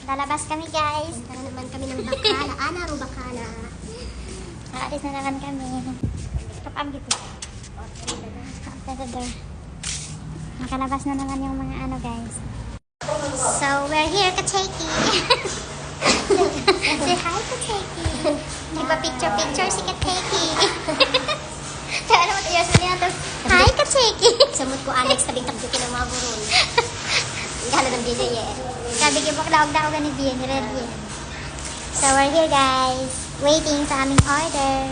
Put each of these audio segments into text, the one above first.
Lalabas kami, guys. Punta na naman kami ng Bacala. Ana ro Bacala. Aalis na naman kami. Ito kami dito. After the door. Nakalabas na naman yung mga ano, guys. So, we're here, Kacheki. Say hi, Kacheki. Nagpa-picture-picture si Kacheki. Ano mo tayo sa niya to? Hi, Kacheki. Samot ko Alex tabing tagdukin ng mga buron. Gala ng DJ eh. Sabi ko, bakla-ogda ni Bien, ready. So, we're here, guys. Waiting sa aming order.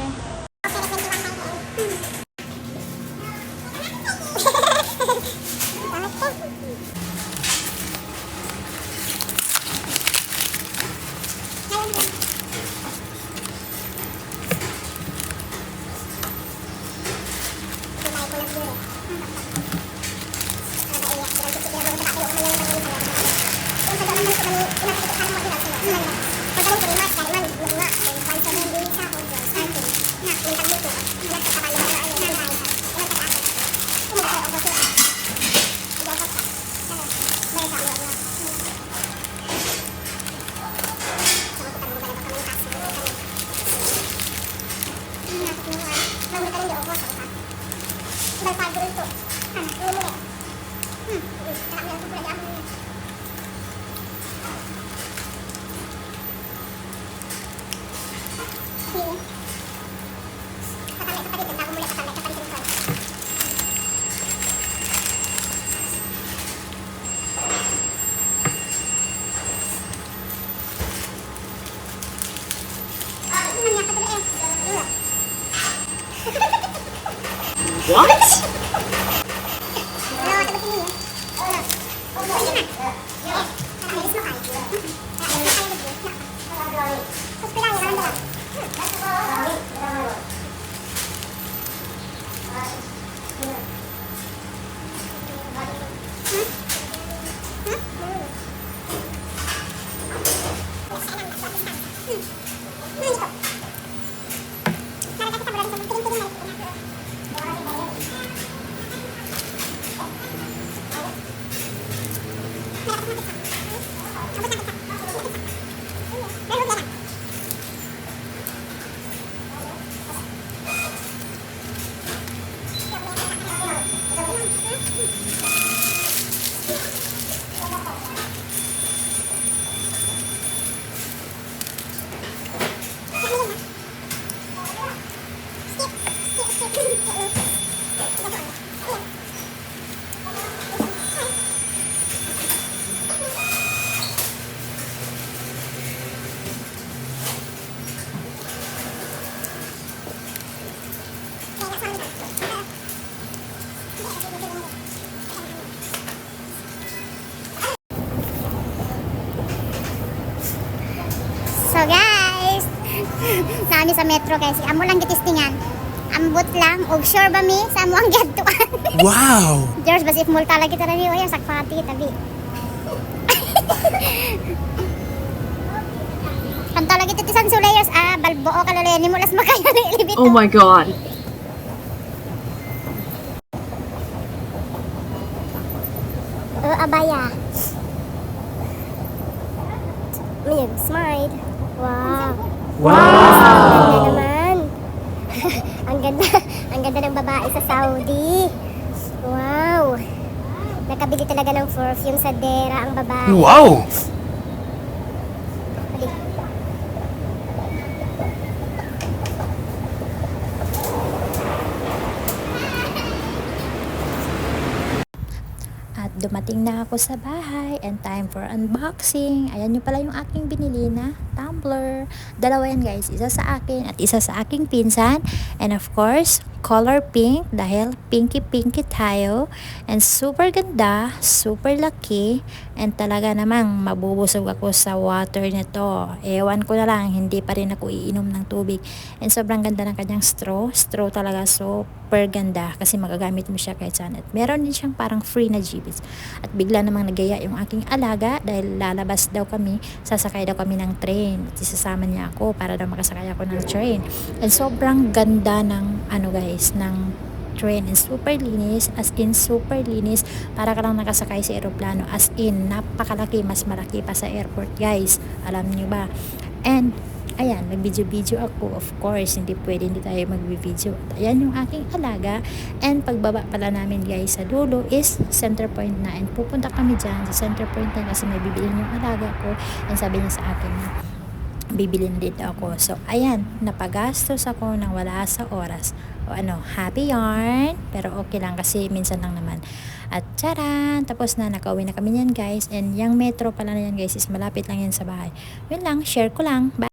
What? So, guys. Nami sa metro, guys. Amo lang gitistingan. Ambot lang. Og sure ba mi? Sa amo ang gadtuan. Wow! George, bas if multa lagi tara niyo. Ayan, sakpati, tabi. Kanto lagi titisan sulayos. Balboo kalalayan ni mo. Las makaya na ilibito. Oh my god. Abaya. Ayan, smile. Wow. Ganda naman. ang ganda ng babae sa Saudi. Wow. Nakabili talaga ng perfume sa Dera ang babae. Wow! At dumating na ako sa bahay and time for unboxing. Ayan yung pala yung aking binili na tumbler. Dalawa yan, guys. Isa sa akin at isa sa aking pinsan. And of course, color pink dahil pinky-pinky tayo. And super ganda, super laki. And talaga namang mabubusog ako sa water nito. Ewan ko na lang, hindi pa rin ako iinom ng tubig. And sobrang ganda ng kanyang straw. Straw talaga super ganda kasi magagamit mo siya kahit saan. At meron din siyang parang free na GBs. At bigla namang nagaya yung aking alaga dahil lalabas daw kami, sasakay daw kami ng train. At isasama niya ako para daw makasakay ako ng train. And sobrang ganda ng ano guys, ng train is super linis, as in super linis, para ka lang nakasakay sa eroplano, as in napakalaki, mas malaki pa sa airport guys, alam nyo ba? And ayan, nag-video-video ako. Of course, hindi tayo mag-video. Ayan yung aking alaga. And pagbaba pala namin guys sa dulo is center point na. And pupunta kami dyan sa center point na kasi may bibilin yung alaga ko. And sabi niya sa akin na bibilin din ako. So, ayan, napagastos ako ng wala sa oras. O ano, happy yarn. Pero okay lang kasi minsan lang naman. At charan, tapos na, nakauwi na kami yan guys. And yung metro pala na yan guys is malapit lang yan sa bahay. Yun lang, share ko lang. Bye!